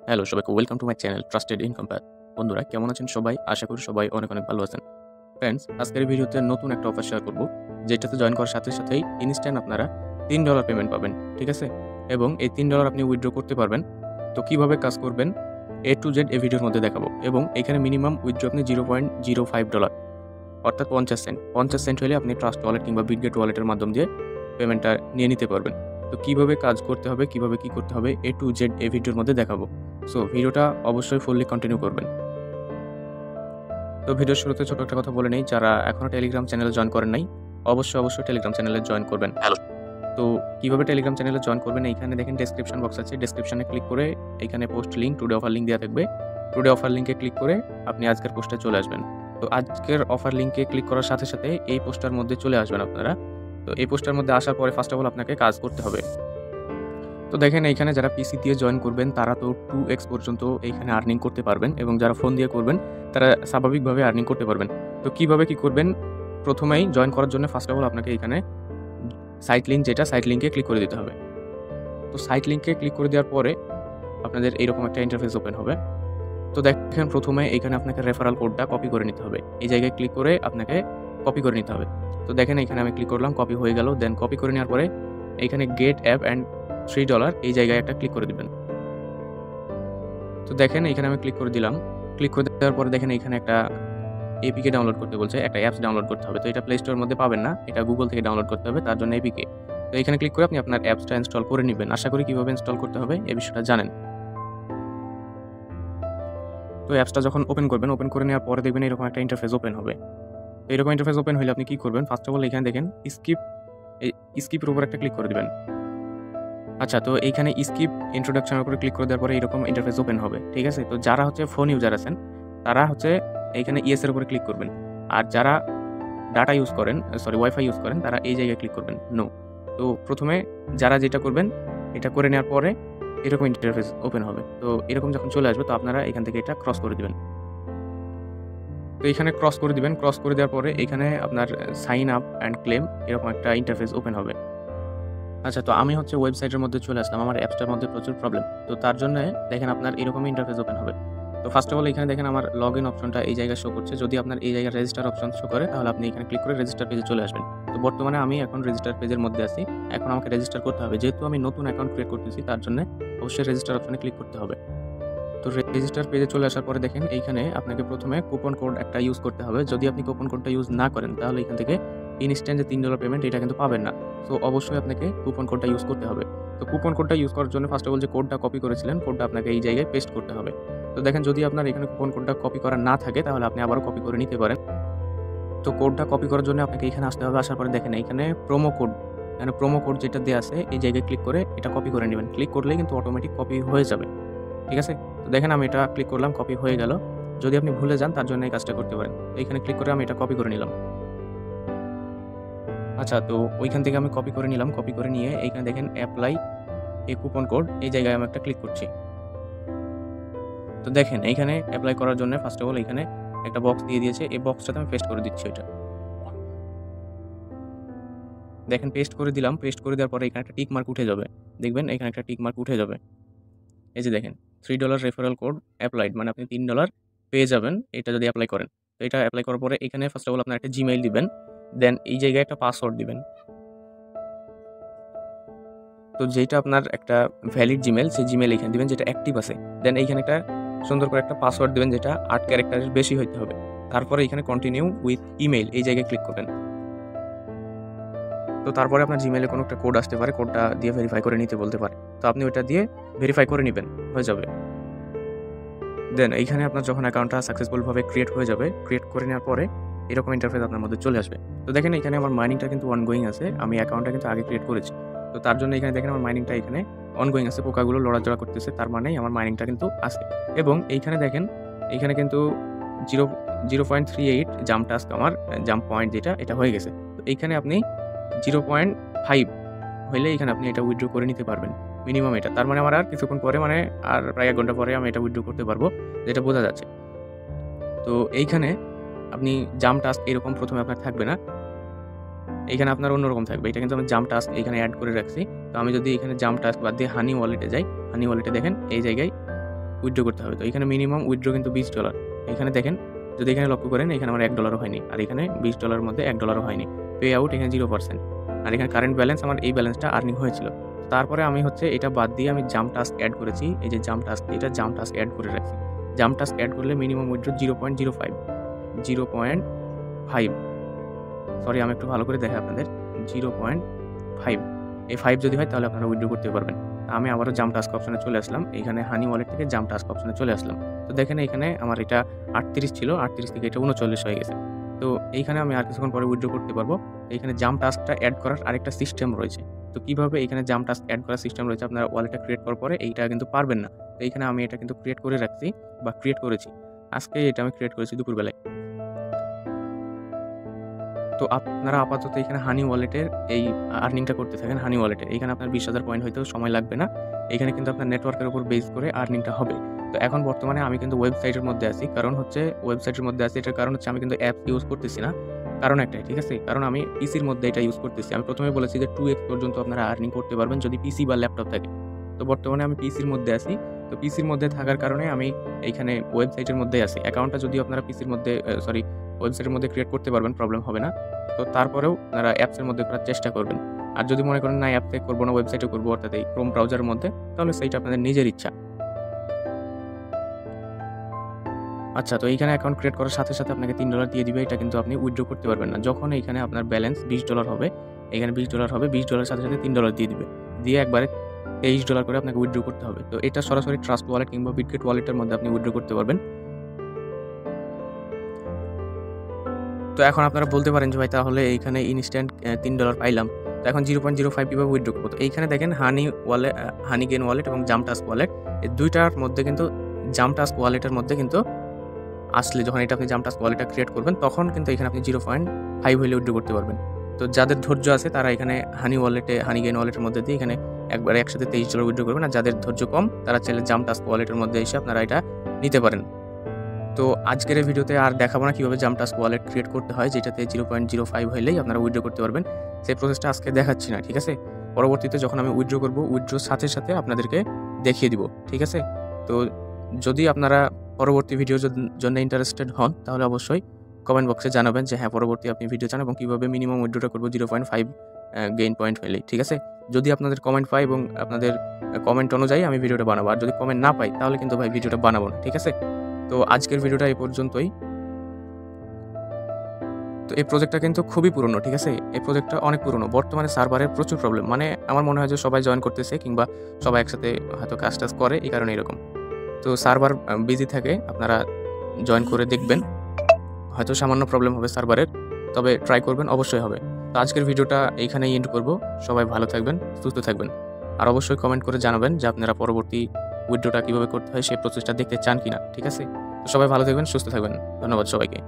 Hello সবাইকে welcome to my channel trusted income path. বন্ধুরা কেমন আছেন সবাই? আশা করি সবাই অনেক অনেক ভালো আছেন। ফ্রেন্ডস, আজকের এই ভিডিওতে নতুন একটা অফার শেয়ার করব, যেটাতে জয়েন করার সাথে সাথেই ইনস্ট্যান্ট আপনারা $3 পেমেন্ট পাবেন। ঠিক আছে? এবং এই $3 আপনি উইথড্র করতে পারবেন। তো কিভাবে কাজ করবেন A to Z এই ভিডিওর মধ্যে দেখাবো। এবং এখানে মিনিমাম উইথড্র আপনি $0.05 অর্থাৎ 50 সেন্ট হলে আপনি ট্রাস্ট ওয়ালেট কিংবা বিটগেট ওয়ালেটের মাধ্যম দিয়ে পেমেন্টটা নিয়ে নিতে পারবেন। তো কিভাবে কাজ করতে হবে, কিভাবে কি করতে হবে A to Z এই ভিডিওর মধ্যে দেখাবো। সো ভিডিওটা অবশ্যই ফুললি কন্টিনিউ করবেন। তো ভিডিওর শুরুতে ছোট একটা কথা বলে নেই, যারা এখনো টেলিগ্রাম চ্যানেলে জয়েন করেন নাই, অবশ্যই টেলিগ্রাম চ্যানেলে জয়েন করবেন। তো কিভাবে টেলিগ্রাম চ্যানেলে জয়েন করবেন, এইখানে দেখেন ডেসক্রিপশন বক্স আছে, ডেসক্রিপশনে ক্লিক করে এখানে post link, today offer link দেওয়া থাকবে। টুডে অফার লিঙ্কে ক্লিক করে আপনি আজকের পোস্টে চলে আসবেন। তো আজকের অফার লিঙ্কে ক্লিক করার সাথে সাথে এই পোস্টার মধ্যে চলে আসবেন আপনারা। তো এই পোস্টার মধ্যে আসার পরে ফার্স্ট অফ অল আপনাকে কাজ করতে হবে। তো দেখেন এইখানে যারা পিসি দিয়ে জয়েন করবেন তারা তো 2x পর্যন্ত এইখানে আর্নিং করতে পারবেন, এবং যারা ফোন দিয়ে করবেন তারা স্বাভাবিকভাবে আর্নিং করতে পারবেন। তো কিভাবে কি করবেন, প্রথমেই জয়েন করার জন্য ফার্স্ট অফ অল আপনাকে এখানে সাইট লিঙ্ক, যেটা সাইট লিঙ্কে ক্লিক করে দিতে হবে। তো সাইট লিঙ্কে ক্লিক করে দেওয়ার পরে আপনাদের এইরকম একটা ইন্টারফেস ওপেন হবে। তো দেখেন প্রথমে এখানে আপনাকে রেফারাল কোডটা কপি করে নিতে হবে, এই জায়গায় ক্লিক করে আপনাকে কপি করে নিতে হবে। তো দেখেন এখানে আমি ক্লিক করলাম, কপি হয়ে গেল। দেন কপি করে নেওয়ার পরে এইখানে গেট অ্যাপ অ্যান্ড $3 এই জায়গায় একটা ক্লিক করে দিবেন। তো দেখেন এখানে আমি ক্লিক করে দিলাম। ক্লিক করে দেওয়ার পরে দেখেন এখানে একটা এপিকে ডাউনলোড করতে বলছে, একটা অ্যাপস ডাউনলোড করতে হবে। তো এটা প্লে স্টোরের মধ্যে পাবেন না, এটা গুগল থেকে ডাউনলোড করতে হবে, তার জন্য এপিকে। তো এখানে ক্লিক করে আপনি আপনার অ্যাপসটা ইনস্টল করে নেবেন। আশা করি কিভাবে ইনস্টল করতে হবে এই বিষয়টা জানেন। তো অ্যাপসটা যখন ওপেন করবেন, ওপেন করে নেওয়ার পরে দেখবেন এরকম একটা ইন্টারফেস ওপেন হবে। তো এরকম ইন্টারফেস ওপেন হলে আপনি কি করবেন, ফার্স্ট অফ অল এখানে দেখেন স্কিপের উপর একটা ক্লিক করে দিবেন। আচ্ছা, তো এইখানে স্কিপ ইন্ট্রোডাকশনের উপরে ক্লিক করে দেওয়ার পরে এরকম ইন্টারফেস ওপেন হবে। ঠিক আছে? তো যারা হচ্ছে ফোন ইউজার আছেন তারা হচ্ছে এইখানে ইয়েস এর উপরে ক্লিক করবেন, আর যারা ডাটা ইউজ করেন, ওয়াইফাই ইউজ করেন, তারা এই জায়গায় ক্লিক করবেন নো। তো প্রথমে যারা যেটা করবেন এটা করে নেওয়ার পরে এরকম ইন্টারফেস ওপেন হবে। তো এরকম যখন চলে আসবে তো আপনারা এখান থেকে এটা ক্রস করে দিবেন। তো এখানে ক্রস করে দিবেন। ক্রস করে দেওয়ার পরে এখানে আপনার সাইন আপ অ্যান্ড ক্লেম এরকম একটা ইন্টারফেস ওপেন হবে। আচ্ছা, তো আমি হচ্ছে ওয়েবসাইটের মধ্যে চলে আসলাম, আমার অ্যাপসটার মধ্যে প্রচুর প্রবলেম। তো তার জন্য দেখেন আপনার এরকমই ইন্টারফেস ওপেন হবে। তো ফার্স্ট অফ অল এখানে দেখেন আমার লগ ইন অপশনটা এই জায়গায় শো করছে। যদি আপনার এই জায়গায় রেজিস্টার অপশন শো করে তাহলে আপনি এখানে ক্লিক করে রেজিস্টার পেজে চলে আসবেন। তো বর্তমানে আমি এখন রেজিস্টার পেজের মধ্যে আছি, এখন আমাকে রেজিস্টার করতে হবে। যেহেতু আমি নতুন অ্যাকাউন্ট ক্রিয়েট করতেছি তার জন্য অবশ্যই রেজিস্টার অপশনে ক্লিক করতে হবে। তো রেজিস্টার পেজে চলে আসার পরে দেখেন এইখানে আপনাকে প্রথমে কুপন কোড একটা ইউজ করতে হবে। যদি আপনি কুপন কোডটা ইউজ না করেন তাহলে এখান থেকে ইনস্ট্যান্ট যে $3 পেমেন্ট এটা কিন্তু পাবেন না। সো অবশ্যই আপনাকে কুপন কোডটা ইউজ করতে হবে। তো কুপন কোডটা ইউজ করার জন্য ফার্স্ট অফ অল যে কোডটা কপি করেছিলেন কোডটা আপনাকে এই জায়গায় পেস্ট করতে হবে। তো দেখেন যদি আপনার এখানে কুপন কোডটা কপি করা না থাকে তাহলে আপনি আবারও কপি করে নিতে পারেন। তো কোডটা কপি করার জন্য আপনাকে এখানে আসতে হবে। আসার পরে দেখেন এইখানে প্রোমো কোড, এখানে প্রোমো কোড যেটা দেওয়া আছে এই জায়গায় ক্লিক করে এটা কপি করে নেবেন। ক্লিক করলেই কিন্তু অটোমেটিক কপি হয়ে যাবে। ঠিক আছে? তো দেখেন আমি এটা ক্লিক করলাম, কপি হয়ে গেল। যদি আপনি ভুলে যান তার জন্য এই কাজটা করতে পারেন। তো এখানে ক্লিক করে আমি এটা কপি করে নিলাম। আচ্ছা, তো ওইখান থেকে আমি কপি করে নিলাম। কপি করে নিয়ে এইখানে দেখেন অ্যাপ্লাই এ কুপন কোড এই জায়গায় আমি একটা ক্লিক করছি। তো দেখেন এইখানে অ্যাপ্লাই করার জন্য ফার্স্ট অফ অল এখানে একটা বক্স দিয়ে দিয়েছে। এই বক্সটাতে আমি পেস্ট করে দিচ্ছি এটা। দেখেন পেস্ট করে দিলাম। পেস্ট করে দেওয়ার পরে এখানে একটা টিক মার্ক উঠে যাবে। দেখবেন এখানে একটা টিক মার্ক উঠে যাবে। এই যে দেখেন $3 রেফারেল কোড অ্যাপ্লাইড, মানে আপনি $3 পেয়ে যাবেন এটা যদি অ্যাপ্লাই করেন। তো এটা অ্যাপ্লাই করার পরে এখানে ফার্স্ট অফ অল আপনার একটা জিমেইল দিবেন। দেন এই জায়গায় একটা পাসওয়ার্ড দিবেন। তো যেটা আপনার একটা ভ্যালিড জিমেইল সেই জিমেইল এখানে দিবেন যেটা অ্যাক্টিভ আছে। দেন এইখানে একটা সুন্দর করে একটা পাসওয়ার্ড দিবেন যেটা 8 ক্যারেক্টারের বেশি হইতে হবে। তারপরে এখানে কন্টিনিউ উইথ ইমেইল এই জায়গায় ক্লিক করবেন। তো তারপরে আপনার জিমেইলে কোনো একটা কোড আসতে পারে, কোডটা দিয়ে ভেরিফাই করে নিতে বলতে পারে। তো আপনি ওইটা দিয়ে ভেরিফাই করে নিবেন, হয়ে যাবে। দেন এইখানে আপনার যখন অ্যাকাউন্টটা সাকসেসফুলভাবে ক্রিয়েট হয়ে যাবে, ক্রিয়েট করে নেওয়ার পরে এরকম ইন্টারফেস আপনার মধ্যে চলে আসবে। তো দেখেন এখানে আমার মাইনিংটা কিন্তু অনগোয়িং আছে, আমি অ্যাকাউন্টটা কিন্তু আগে ক্রিয়েট করেছি। তো তার জন্য এখানে দেখেন আমার মাইনিংটা এখানে অনগোয়িং আছে, পোকাগুলো লড়াচড়া করতেছে, তার মানেই আমার মাইনিংটা কিন্তু আছে। এবং এইখানে দেখেন এখানে কিন্তু 0.38 জাম্প টাস্ক, আমার জাম্প পয়েন্ট যেটা এটা হয়ে গেছে। তো এইখানে আপনি 0.5 হইলে এখানে আপনি এটা উইথড্র করে নিতে পারবেন মিনিমাম এটা। তার মানে আমার আর কিছুক্ষণ পরে, মানে আর প্রায় 1 ঘন্টা পরে আমি এটা উইথড্র করতে পারবো, যেটা বোঝা যাচ্ছে। তো এইখানে আপনি জাম্প টাস্ক এরকম প্রথমে আপনার থাকবে না, এইখানে আপনার অন্যরকম থাকবে। এটা কিন্তু আমি জাম্প টাস্ক এখানে অ্যাড করে রাখছি। তো আমি যদি এখানে জাম্প টাস্ক বাদ দিয়ে হানি ওয়ালেটে যাই, হানি ওয়ালেটে দেখেন এই জায়গায় উইথড্র করতে হবে। তো এখানে মিনিমাম উইথড্র কিন্তু $20। এখানে দেখেন, যদি এখানে লক্ষ্য করেন এখানে আমার $1 হয়নি, আর এখানে $20 মধ্যে $1 হয়নি। পে আউট এখানে 0%, আর এখানে কারেন্ট ব্যালেন্স আমার এই ব্যালেন্সটা আর্নিং হয়েছিল। তারপরে আমি হচ্ছে এটা বাদ দিয়ে আমি জাম্প টাস্ক অ্যাড করেছি। এই যে জাম্প টাস্ক, এটা জাম্প টাস্ক অ্যাড করে রাখছি। জাম্প টাস্ক অ্যাড করলে মিনিমাম উইথড্র 0.05, সরি আমি একটু ভালো করে দেখাই আপনাদের, 0.5, এই 5 যদি হয় তাহলে আপনারা উইথড্র করতে পারবেন। আমি আবারও জাম্প টাস্ক অপশনে চলে আসলাম, এইখানে হানি ওয়ালেট থেকে জাম্প টাস্ক অপশনে চলে আসলাম। তো দেখেন এখানে আমার এটা 38 ছিল, 38 থেকে এটা 39 হয়ে গেছে। তো এইখানে আমি আর কিছুক্ষণ পরে উইথড্র করতে পারবো। এইখানে জাম্প টাস্কটা অ্যাড করার আরেকটা সিস্টেম রয়েছে। তো কীভাবে এখানে জাম্প টাস্ক অ্যাড করার সিস্টেম রয়েছে, আপনারা ওয়ালেটটা ক্রিয়েট করার পরে এইটা কিন্তু পারবেন না। তো এইখানে আমি এটা কিন্তু ক্রিয়েট করে রাখছি বা ক্রিয়েট করেছি, আজকে এটা আমি ক্রিয়েট করেছি দুপুরবেলায়। তো আপনারা আপাতত এখানে হানি ওয়ালেটের এই আর্নিংটা করতে থাকেন। হানি ওয়ালেটের এখানে আপনার 20,000 পয়েন্ট হইতেও সময় লাগবে না। এখানে কিন্তু আপনার নেটওয়ার্কের উপর বেস করে আর্নিংটা হবে। তো এখন বর্তমানে আমি কিন্তু ওয়েবসাইটের মধ্যে আছি, কারণ হচ্ছে ওয়েবসাইটের মধ্যে আছি, এটার কারণ হচ্ছে আমি কিন্তু অ্যাপস ইউজ করতেছি না। কারণ একটাই, ঠিক আছে, কারণ আমি পিসির মধ্যে এটা ইউজ করতেছি। আমি প্রথমে বলেছি যে 2x পর্যন্ত আপনারা আর্নিং করতে পারবেন যদি পিসি বা ল্যাপটপ থাকে। তো বর্তমানে আমি পিসির মধ্যে আছি। তো পিসির মধ্যে থাকার কারণে আমি এইখানে ওয়েবসাইটের মধ্যেই আছি। অ্যাকাউন্টটা যদি আপনারা পিসির মধ্যে ওয়েবসাইটের মধ্যে ক্রিয়েট করতে পারবেন, প্রবলেম হবে না। তো তারপরেও আপনারা অ্যাপসের মধ্যে করার চেষ্টা করবেন। আর যদি মনে করেন না অ্যাপে করবো না, ওয়েবসাইটে করবো, অর্থাৎ এই ক্রোম ব্রাউজারের মধ্যে, তাহলে সেইটা আপনাদের নিজের ইচ্ছা। আচ্ছা, তো এইখানে অ্যাকাউন্ট ক্রিয়েট করার সাথে সাথে আপনাকে $3 দিয়ে দিবে। এটা কিন্তু আপনি উইথড্র করতে পারবেন না। যখন এইখানে আপনার ব্যালেন্স $20 হবে, এখানে $20 হবে, $20 সাথে সাথে $3 দিয়ে দিবে। দিয়ে একবারে $23 করে আপনাকে উইথড্র করতে হবে। তো এটা সরাসরি ট্রাস্ট ওয়ালেট কিংবা বিটগেট ওয়ালেটের মধ্যে আপনি উইথড্র করতে পারবেন। তো এখন আপনারা বলতে পারেন যে ভাই তাহলে এইখানে ইনস্ট্যান্ট $3 পাইলাম, তো এখন 0.05 কীভাবে উইথড্র করবো? তো এইখানে দেখেন হানি গেন ওয়ালেট এবং জাম্প টাস্ক ওয়ালেট, এই দুইটার মধ্যে কিন্তু জাম্প টাস্ক ওয়ালেটের মধ্যে কিন্তু আসলে যখন এটা আপনি জাম্প টাস্ক ওয়ালেটটা ক্রিয়েট করবেন, তখন কিন্তু এখানে আপনি 0.5 হইলে উইথড্র করতে পারবেন। তো যাদের ধৈর্য আছে তারা এখানে হানি গেন ওয়ালেটের মধ্যে দিয়ে এখানে একবারে একসাথে $23 উইথড্র করবেন। আর যাদের ধৈর্য কম তারা চাইলে জাম্প টাস্ক ওয়ালেটের মধ্যে এসে আপনারা এটা নিতে পারেন। তো আজকের এই ভিডিওতে আর দেখাবো না কীভাবে জাম্প টাস্ক ওয়ালেট ক্রিয়েট করতে হয়, যেটাতে 0.05 হইলেই আপনারা উইথড্র করতে পারবেন। সেই প্রসেসটা আজকে দেখাচ্ছি না, ঠিক আছে? পরবর্তীতে যখন আমি উইথড্র করবো, উইথড্রোর সাথে সাথে আপনাদেরকে দেখিয়ে দিব, ঠিক আছে? তো যদি আপনারা পরবর্তী ভিডিওর জন্য ইন্টারেস্টেড হন, তাহলে অবশ্যই কমেন্ট বক্সে জানাবেন যে হ্যাঁ পরবর্তী আপনি ভিডিও চান এবং কীভাবে মিনিমাম উইথড্রটা করবো 0.5 গেইন পয়েন্ট হইলেই, ঠিক আছে? যদি আপনাদের কমেন্ট পাই এবং আপনাদের কমেন্ট অনুযায়ী আমি ভিডিওটা বানাবো, আর যদি কমেন্ট না পাই তাহলে কিন্তু ভাই ভিডিওটা বানাবো না, ঠিক আছে? তো আজকের ভিডিওটা এই পর্যন্তই। তো এই প্রজেক্টটা কিন্তু খুবই পুরনো, ঠিক আছে? এই প্রজেক্টটা অনেক পুরনো। বর্তমানে সার্ভারের প্রচুর প্রবলেম, মানে আমার মনে হয় যে সবাই জয়েন করতেছে কিংবা সবাই একসাথে হয়তো কাজ টাজ করে, এই কারণে এরকম। তো সার্ভার বিজি থাকে, আপনারা জয়েন করে দেখবেন, হয়তো সামান্য প্রবলেম হবে সার্ভারের, তবে ট্রাই করবেন, অবশ্যই হবে। তো আজকের ভিডিওটা এইখানেই এন্ড করব। সবাই ভালো থাকবেন, সুস্থ থাকবেন, আর অবশ্যই কমেন্ট করে জানাবেন যে আপনারা পরবর্তী উইথড্রটা কীভাবে করতে হয় সেই প্রসেসটা দেখতে চান কিনা, ঠিক আছে? তো সবাই ভালো থাকবেন, সুস্থ থাকবেন। ধন্যবাদ সবাইকে।